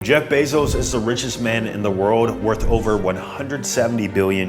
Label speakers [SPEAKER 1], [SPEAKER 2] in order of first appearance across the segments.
[SPEAKER 1] Jeff Bezos is the richest man in the world, worth over $170 billion.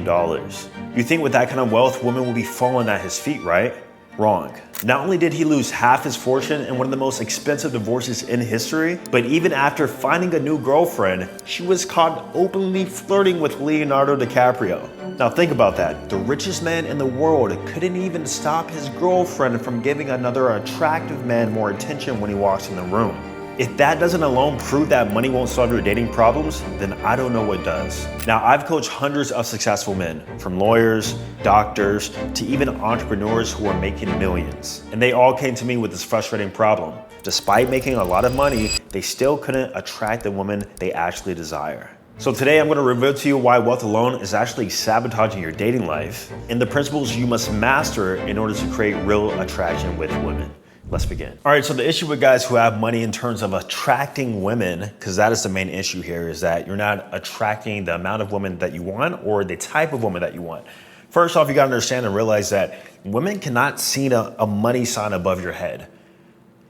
[SPEAKER 1] You think with that kind of wealth, women will be falling at his feet, right? Wrong. Not only did he lose half his fortune in one of the most expensive divorces in history, but even after finding a new girlfriend, she was caught openly flirting with Leonardo DiCaprio. Now think about that. The richest man in the world couldn't even stop his girlfriend from giving another attractive man more attention when he walks in the room. If that doesn't alone prove that money won't solve your dating problems, then I don't know what does. Now, I've coached hundreds of successful men, from lawyers, doctors, to even entrepreneurs who are making millions. And they all came to me with this frustrating problem. Despite making a lot of money, they still couldn't attract the woman they actually desire. So today I'm going to reveal to you why wealth alone is actually sabotaging your dating life and the principles you must master in order to create real attraction with women. Let's begin. All right, so the issue with guys who have money in terms of attracting women, because that is the main issue here, is that you're not attracting the amount of women that you want or the type of woman that you want. First off, you gotta understand and realize that women cannot see a money sign above your head.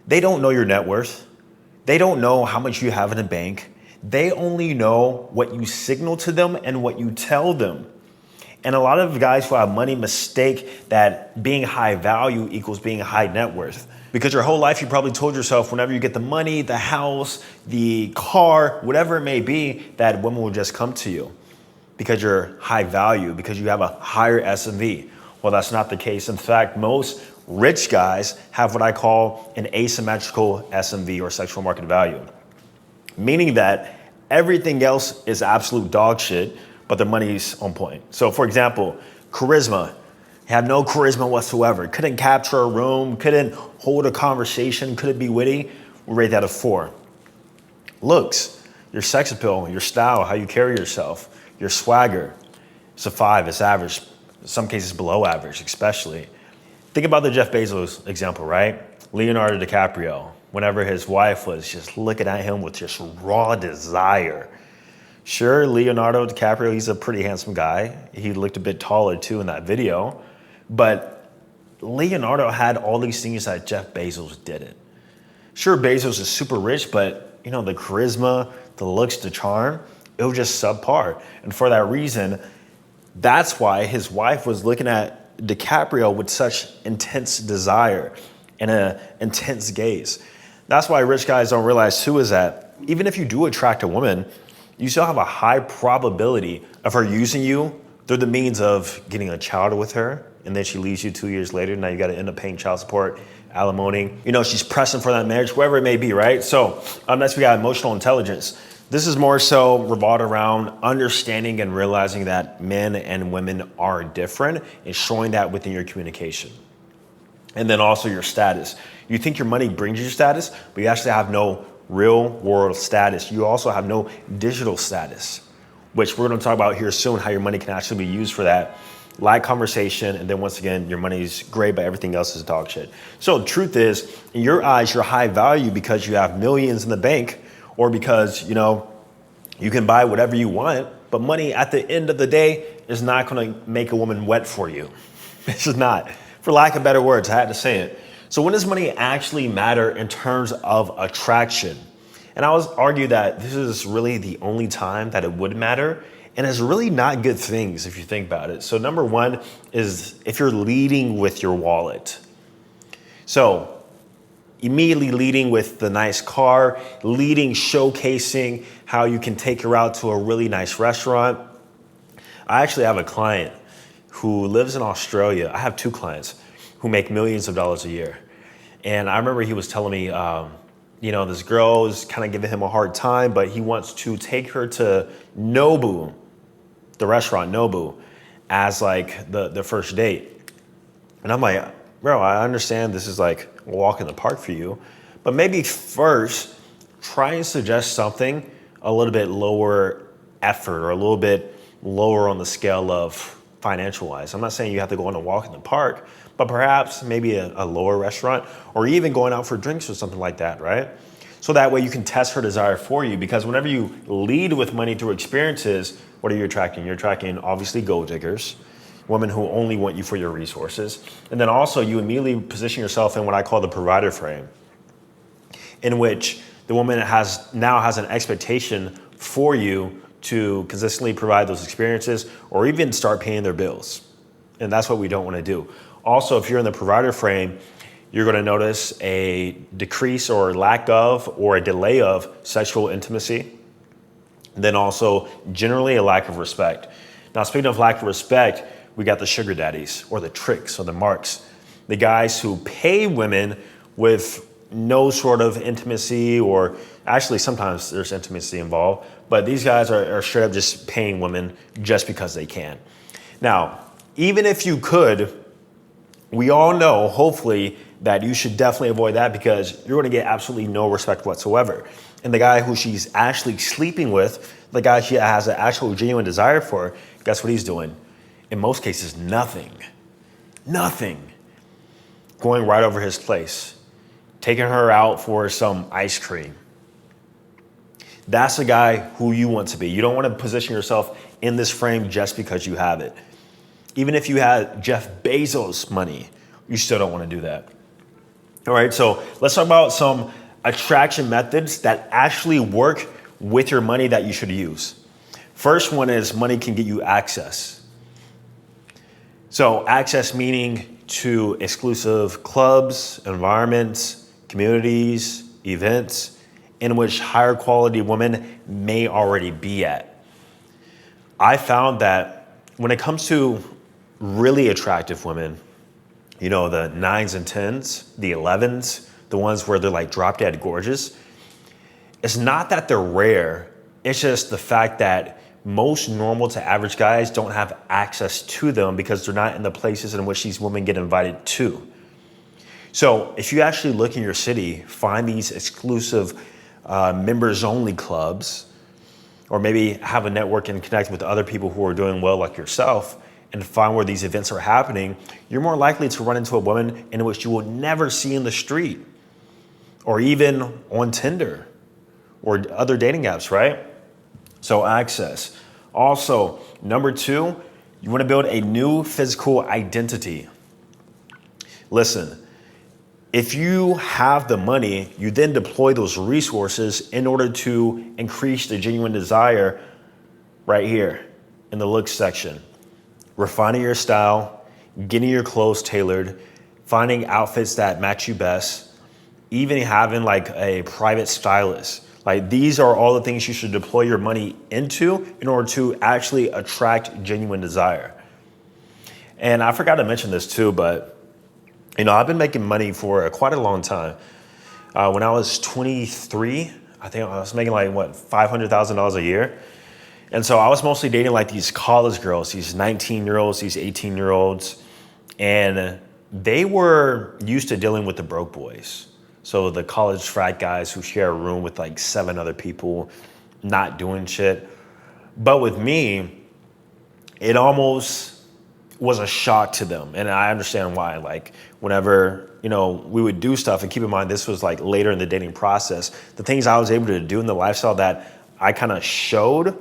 [SPEAKER 1] They don't know your net worth. They don't know how much you have in the bank. They only know what you signal to them and what you tell them. And a lot of guys who have money mistake that being high value equals being high net worth. Because your whole life you probably told yourself whenever you get the money, the house, the car, whatever it may be, that women will just come to you because you're high value, because you have a higher S&V. Well, that's not the case. In fact, most rich guys have what I call an asymmetrical S&V or sexual market value, meaning that everything else is absolute dog shit, but their money's on point. So for example, charisma. Have no charisma whatsoever. Couldn't capture a room, couldn't hold a conversation, couldn't be witty. We'll rate that a 4. Looks, your sex appeal, your style, how you carry yourself, your swagger, it's a 5, it's average. In some cases below average, especially. Think about the Jeff Bezos example, right? Leonardo DiCaprio, whenever his wife was just looking at him with just raw desire. Sure, Leonardo DiCaprio, he's a pretty handsome guy. He looked a bit taller too in that video. But Leonardo had all these things that Jeff Bezos didn't. Sure, Bezos is super rich, but the charisma, the looks, the charm, it was just subpar. And for that reason, that's why his wife was looking at DiCaprio with such intense desire and an intense gaze. That's why rich guys don't realize too is that even if you do attract a woman, you still have a high probability of her using you through the means of getting a child with her, and then she leaves you 2 years later. Now you got to end up paying child support, alimony. she's pressing for that marriage, whatever it may be, right? So next we got emotional intelligence. This is more so revolved around understanding and realizing that men and women are different and showing that within your communication. And then also your status. You think your money brings you status, but you actually have no real world status. You also have no digital status, which we're going to talk about here soon, how your money can actually be used for that. Light conversation, and then once again, your money's great, but everything else is dog shit. So the truth is, in your eyes, you're high value because you have millions in the bank, or because, you can buy whatever you want, but money at the end of the day is not going to make a woman wet for you. It's just not. For lack of better words, I had to say it. So when does money actually matter in terms of attraction? And I always argue that this is really the only time that it would matter. And it's really not good things if you think about it. So number one is if you're leading with your wallet. So immediately leading with the nice car, showcasing how you can take her out to a really nice restaurant. I actually have a client who lives in Australia. I have 2 clients who make millions of dollars a year. And I remember he was telling me, this girl is kind of giving him a hard time, but he wants to take her to Nobu, the restaurant Nobu, as like the first date. And I'm like, bro, I understand this is like a walk in the park for you, but maybe first try and suggest something a little bit lower effort or a little bit lower on the scale of financial wise. I'm not saying you have to go on a walk in the park, but perhaps maybe a lower restaurant or even going out for drinks or something like that, right? So that way you can test her desire for you, because whenever you lead with money through experiences, what are you attracting? You're attracting obviously gold diggers, women who only want you for your resources. And then also you immediately position yourself in what I call the provider frame, in which the the woman now has an expectation for you to consistently provide those experiences or even start paying their bills. And that's what we don't want to do. Also, if you're in the provider frame, you're going to notice a decrease or lack of or a delay of sexual intimacy. Then also generally a lack of respect. Now, speaking of lack of respect, we got the sugar daddies or the tricks or the marks, the guys who pay women with no sort of intimacy, or actually sometimes there's intimacy involved, but these guys are straight up just paying women just because they can. Now, even if you could, we all know, hopefully, that you should definitely avoid that because you're going to get absolutely no respect whatsoever. And the guy who she's actually sleeping with, the guy she has an actual genuine desire for, guess what he's doing? In most cases, nothing. Nothing. Going right over his place, taking her out for some ice cream. That's the guy who you want to be. You don't want to position yourself in this frame just because you have it. Even if you had Jeff Bezos money, you still don't want to do that. All right, so let's talk about some attraction methods that actually work with your money that you should use. First one is money can get you access. So access meaning to exclusive clubs, environments, communities, events in which higher quality women may already be at. I found that when it comes to really attractive women, you know, the 9s and 10s, the 11s, the ones where they're like drop dead gorgeous, it's not that they're rare. It's just the fact that most normal to average guys don't have access to them because they're not in the places in which these women get invited to. So if you actually look in your city, find these exclusive members only clubs, or maybe have a network and connect with other people who are doing well like yourself, and find where these events are happening, you're more likely to run into a woman in which you will never see in the street or even on Tinder or other dating apps, right? So access. Also, number 2, you want to build a new physical identity. Listen, if you have the money, you then deploy those resources in order to increase the genuine desire right here in the looks section. Refining your style, getting your clothes tailored, finding outfits that match you best, even having like a private stylist. Like these are all the things you should deploy your money into in order to actually attract genuine desire. And I forgot to mention this too, but you know, I've been making money for quite a long time. When I was 23, I think I was making like $500,000 a year. And so I was mostly dating like these college girls, these 19-year-olds, these 18-year-olds, and they were used to dealing with the broke boys. So the college frat guys who share a room with like 7 other people, not doing shit. But with me, it almost was a shock to them. And I understand why. Like whenever, you know, we would do stuff, and keep in mind, this was like later in the dating process, the things I was able to do in the lifestyle that I kind of showed,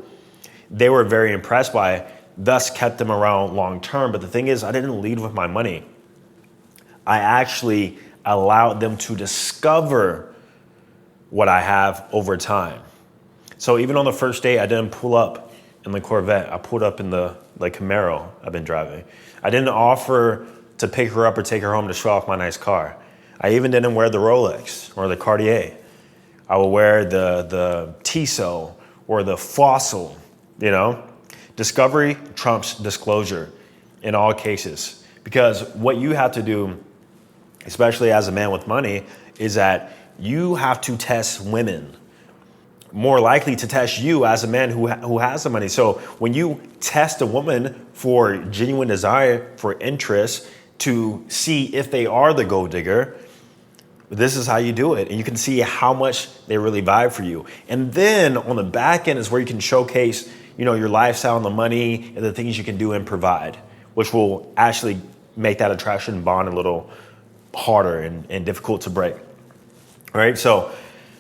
[SPEAKER 1] they were very impressed by, thus kept them around long term. But the thing is, I didn't lead with my money. I actually allowed them to discover what I have over time. So even on the first date, I didn't pull up in the Corvette. I pulled up in the Camaro I've been driving. I didn't offer to pick her up or take her home to show off my nice car. I even didn't wear the Rolex or the Cartier. I would wear the Tissot or the Fossil, you know? Discovery trumps disclosure in all cases. Because what you have to do, especially as a man with money, is that you have to test women, more likely to test you as a man who has the money. So when you test a woman for genuine desire, for interest, to see if they are the gold digger, this is how you do it. And you can see how much they really vibe for you. And then on the back end is where you can showcase, you know, your lifestyle and the money and the things you can do and provide, which will actually make that attraction bond a little harder and difficult to break. All right, so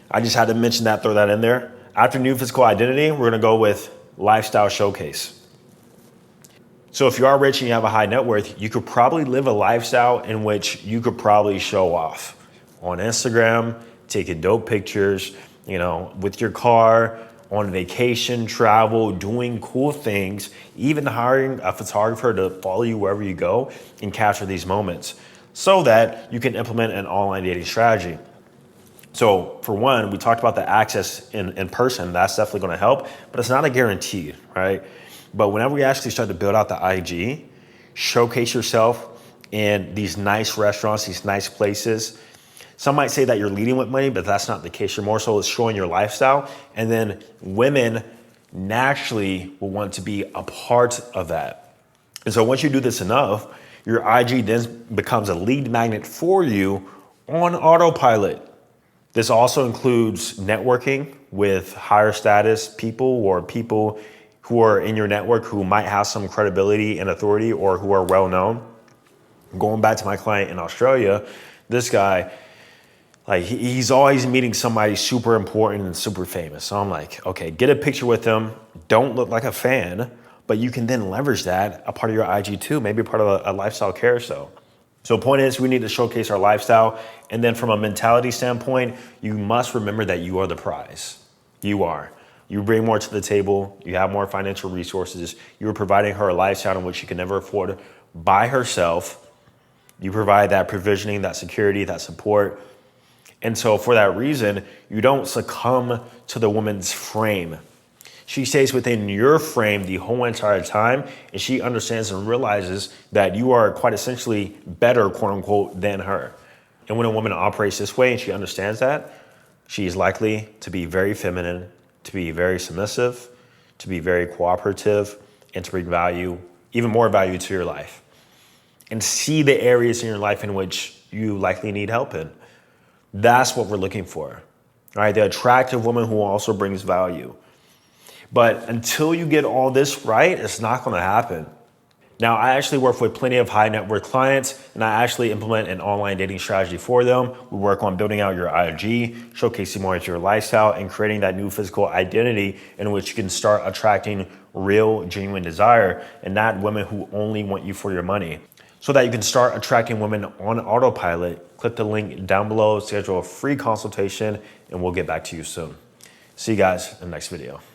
[SPEAKER 1] I just had to mention that, throw that in there. After new physical identity, we're gonna go with lifestyle showcase. So if you are rich and you have a high net worth, you could probably live a lifestyle in which you could probably show off on Instagram, taking dope pictures, with your car, on vacation, travel, doing cool things, even hiring a photographer to follow you wherever you go and capture these moments so that you can implement an online dating strategy. So for one, we talked about the access in person. That's definitely going to help, but it's not a guarantee, right? But whenever we actually start to build out the IG, showcase yourself in these nice restaurants, these nice places. Some might say that you're leading with money, but that's not the case. You're more so showing your lifestyle. And then women naturally will want to be a part of that. And so once you do this enough, your IG then becomes a lead magnet for you on autopilot. This also includes networking with higher status people or people who are in your network who might have some credibility and authority or who are well known. Going back to my client in Australia, this guy, he's always meeting somebody super important and super famous. So I'm like, okay, get a picture with them. Don't look like a fan, but you can then leverage that a part of your IG too, maybe part of a lifestyle carousel. So the point is we need to showcase our lifestyle. And then from a mentality standpoint, you must remember that you are the prize. You are. You bring more to the table. You have more financial resources. You're providing her a lifestyle in which she can never afford by herself. You provide that provisioning, that security, that support. And so for that reason, you don't succumb to the woman's frame. She stays within your frame the whole entire time, and she understands and realizes that you are quite essentially better, quote unquote, than her. And when a woman operates this way and she understands that, she is likely to be very feminine, to be very submissive, to be very cooperative, and to bring value, even more value to your life. And see the areas in your life in which you likely need help in. That's what we're looking for, all right? The attractive woman who also brings value. But until you get all this right, it's not going to happen. Now, I actually work with plenty of high net worth clients, and I actually implement an online dating strategy for them. We work on building out your IG, showcasing more of your lifestyle, and creating that new physical identity in which you can start attracting real, genuine desire, and not women who only want you for your money. So that you can start attracting women on autopilot, click the link down below, schedule a free consultation, and we'll get back to you soon. See you guys in the next video.